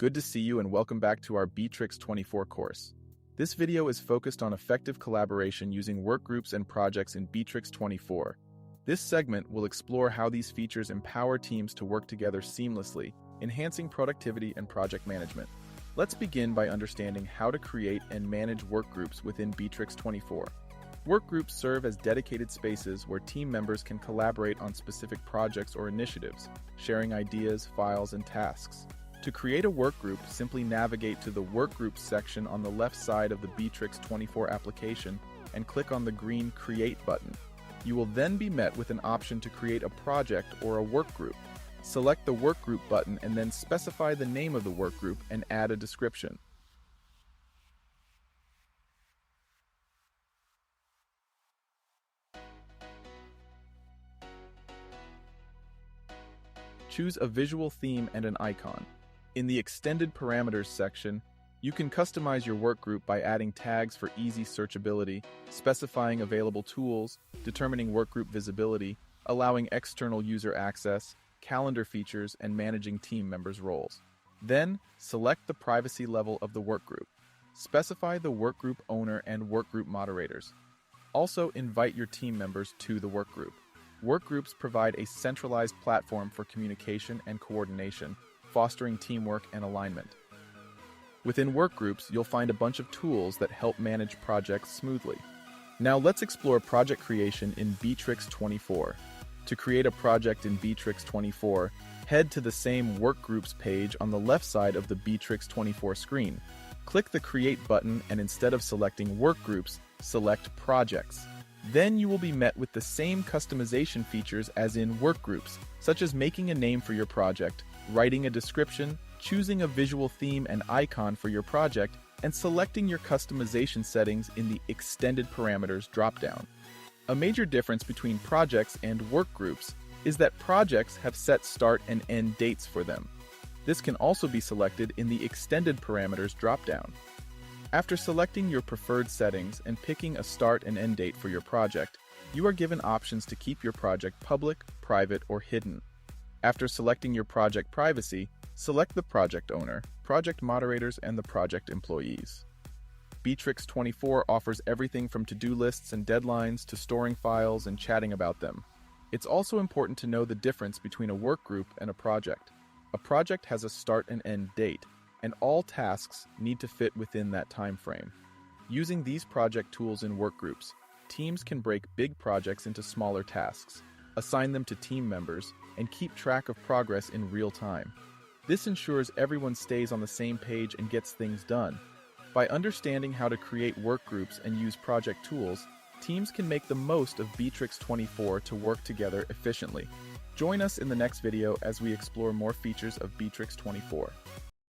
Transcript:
Good to see you and welcome back to our Bitrix24 course. This video is focused on effective collaboration using workgroups and projects in Bitrix24. This segment will explore how these features empower teams to work together seamlessly, enhancing productivity and project management. Let's begin by understanding how to create and manage workgroups within Bitrix24. Workgroups serve as dedicated spaces where team members can collaborate on specific projects or initiatives, sharing ideas, files, and tasks. To create a workgroup, simply navigate to the Workgroups section on the left side of the Bitrix24 application and click on the green Create button. You will then be met with an option to create a project or a workgroup. Select the Workgroup button and then specify the name of the workgroup and add a description. Choose a visual theme and an icon. In the Extended Parameters section, you can customize your workgroup by adding tags for easy searchability, specifying available tools, determining workgroup visibility, allowing external user access, calendar features, and managing team members' roles. Then, select the privacy level of the workgroup. Specify the workgroup owner and workgroup moderators. Also, invite your team members to the workgroup. Workgroups provide a centralized platform for communication and coordination, fostering teamwork and alignment. Within workgroups, you'll find a bunch of tools that help manage projects smoothly. Now let's explore project creation in Bitrix24. To create a project in Bitrix24, head to the same Workgroups page on the left side of the Bitrix24 screen. Click the Create button and instead of selecting Workgroups, select Projects. Then you will be met with the same customization features as in Workgroups, such as making a name for your project, writing a description, choosing a visual theme and icon for your project, and selecting your customization settings in the Extended Parameters dropdown. A major difference between projects and workgroups is that projects have set start and end dates for them. This can also be selected in the Extended Parameters dropdown. After selecting your preferred settings and picking a start and end date for your project, you are given options to keep your project public, private, or hidden. After selecting your project privacy, select the project owner, project moderators, and the project employees. Bitrix24 offers everything from to-do lists and deadlines to storing files and chatting about them. It's also important to know the difference between a workgroup and a project. A project has a start and end date, and all tasks need to fit within that time frame. Using these project tools in workgroups, teams can break big projects into smaller tasks, assign them to team members, and keep track of progress in real time. This ensures everyone stays on the same page and gets things done. By understanding how to create workgroups and use project tools, teams can make the most of Bitrix24 to work together efficiently. Join us in the next video as we explore more features of Bitrix24.